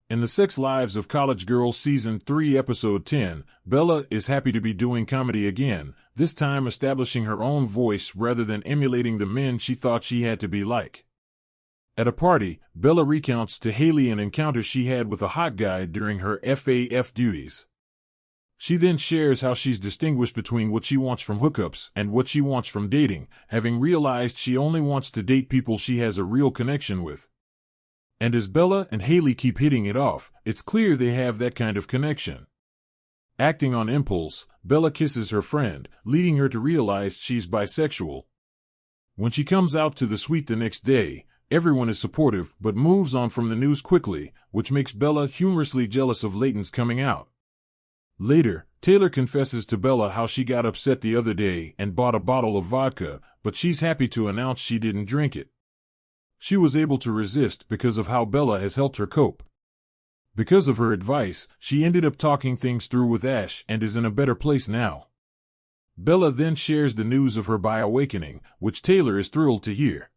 In The Sex Lives of College Girls Season 3 Episode 10, Bella is happy to be doing comedy again, this time establishing her own voice rather than emulating the men she thought she had to be like. At a party, Bella recounts to Haley an encounter she had with a hot guy during her FAF duties. She then shares how she's distinguished between what she wants from hookups and what she wants from dating, having realized she only wants to date people she has a real connection with. And as Bella and Haley keep hitting it off, it's clear they have that kind of connection. Acting on impulse, Bella kisses her friend, leading her to realize she's bisexual. When she comes out to the suite the next day, everyone is supportive but moves on from the news quickly, which makes Bella humorously jealous of Layton's coming out. Later, Taylor confesses to Bella how she got upset the other day and bought a bottle of vodka, but she's happy to announce she didn't drink it. She was able to resist because of how Bella has helped her cope. Because of her advice, she ended up talking things through with Ash and is in a better place now. Bella then shares the news of her bi-awakening, which Taylor is thrilled to hear.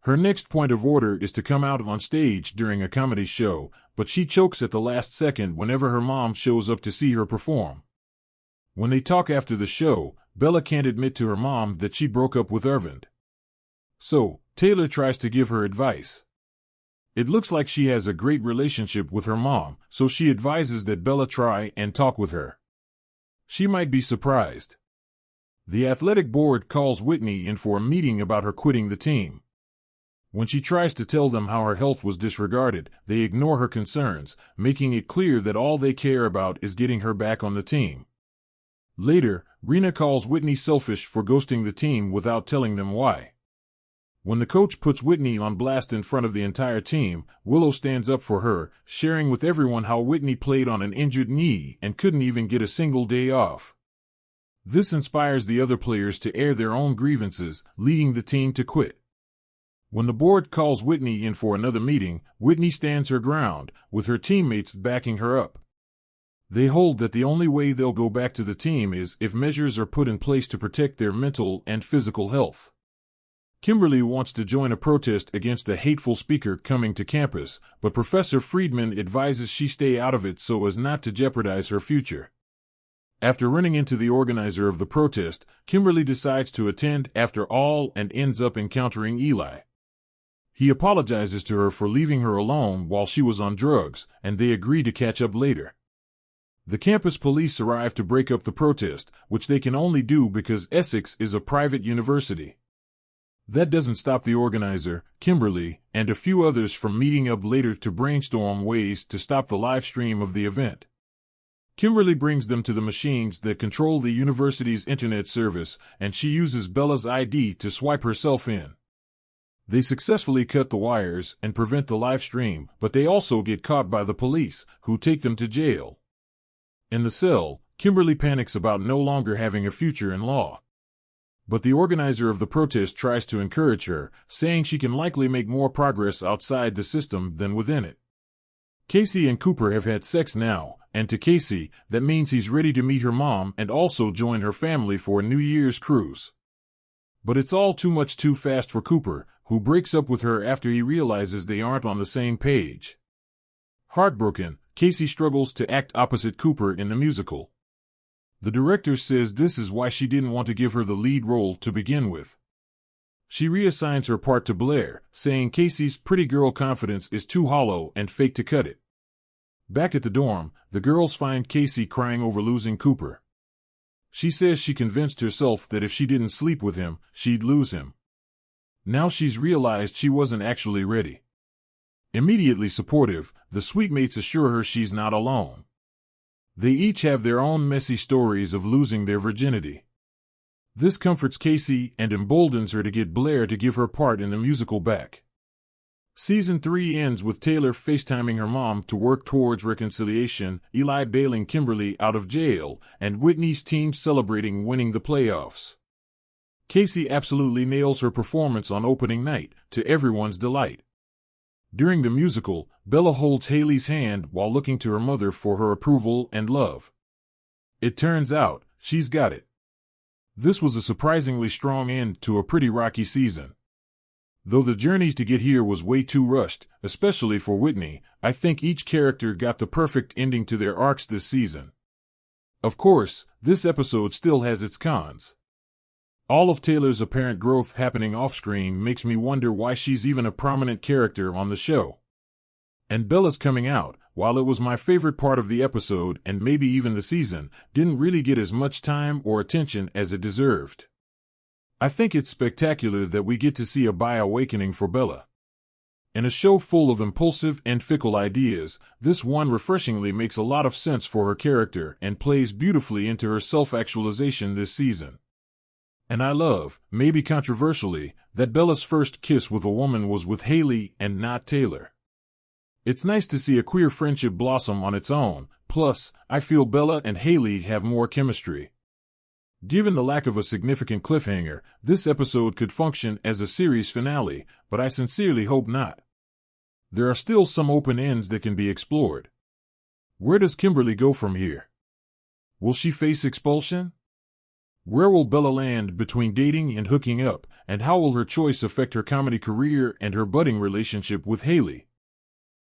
Her next point of order is to come out on stage during a comedy show, but she chokes at the last second whenever her mom shows up to see her perform. When they talk after the show, Bella can't admit to her mom that she broke up with Irvind. So, Taylor tries to give her advice. It looks like she has a great relationship with her mom, so she advises that Bella try and talk with her. She might be surprised. The athletic board calls Whitney in for a meeting about her quitting the team. When she tries to tell them how her health was disregarded, they ignore her concerns, making it clear that all they care about is getting her back on the team. Later, Rena calls Whitney selfish for ghosting the team without telling them why. When the coach puts Whitney on blast in front of the entire team, Willow stands up for her, sharing with everyone how Whitney played on an injured knee and couldn't even get a single day off. This inspires the other players to air their own grievances, leading the team to quit. When the board calls Whitney in for another meeting, Whitney stands her ground, with her teammates backing her up. They hold that the only way they'll go back to the team is if measures are put in place to protect their mental and physical health. Kimberly wants to join a protest against the hateful speaker coming to campus, but Professor Friedman advises she stay out of it so as not to jeopardize her future. After running into the organizer of the protest, Kimberly decides to attend after all and ends up encountering Eli. He apologizes to her for leaving her alone while she was on drugs, and they agree to catch up later. The campus police arrive to break up the protest, which they can only do because Essex is a private university. That doesn't stop the organizer, Kimberly, and a few others from meeting up later to brainstorm ways to stop the live stream of the event. Kimberly brings them to the machines that control the university's internet service, and she uses Bella's ID to swipe herself in. They successfully cut the wires and prevent the live stream, but they also get caught by the police, who take them to jail. In the cell, Kimberly panics about no longer having a future in law. But the organizer of the protest tries to encourage her, saying she can likely make more progress outside the system than within it. Casey and Cooper have had sex now, and to Casey, that means he's ready to meet her mom and also join her family for a New Year's cruise. But it's all too much too fast for Cooper, who breaks up with her after he realizes they aren't on the same page. Heartbroken, Casey struggles to act opposite Cooper in the musical. The director says this is why she didn't want to give her the lead role to begin with. She reassigns her part to Blair, saying Casey's pretty girl confidence is too hollow and fake to cut it. Back at the dorm, the girls find Casey crying over losing Cooper. She says she convinced herself that if she didn't sleep with him, she'd lose him. Now she's realized she wasn't actually ready. Immediately supportive, the suitemates assure her she's not alone. They each have their own messy stories of losing their virginity. This comforts Casey and emboldens her to get Blair to give her part in the musical back. Season 3 ends with Taylor FaceTiming her mom to work towards reconciliation, Eli bailing Kimberly out of jail, and Whitney's team celebrating winning the playoffs. Casey absolutely nails her performance on opening night, to everyone's delight. During the musical, Bella holds Haley's hand while looking to her mother for her approval and love. It turns out, she's got it. This was a surprisingly strong end to a pretty rocky season. Though the journey to get here was way too rushed, especially for Whitney, I think each character got the perfect ending to their arcs this season. Of course, this episode still has its cons. All of Taylor's apparent growth happening off-screen makes me wonder why she's even a prominent character on the show. And Bella's coming out, while it was my favorite part of the episode and maybe even the season, didn't really get as much time or attention as it deserved. I think it's spectacular that we get to see a bi-awakening for Bella. In a show full of impulsive and fickle ideas, this one refreshingly makes a lot of sense for her character and plays beautifully into her self-actualization this season. And I love, maybe controversially, that Bella's first kiss with a woman was with Haley and not Taylor. It's nice to see a queer friendship blossom on its own, plus, I feel Bella and Haley have more chemistry. Given the lack of a significant cliffhanger, this episode could function as a series finale, but I sincerely hope not. There are still some open ends that can be explored. Where does Kimberly go from here? Will she face expulsion? Where will Bella land between dating and hooking up, and how will her choice affect her comedy career and her budding relationship with Haley?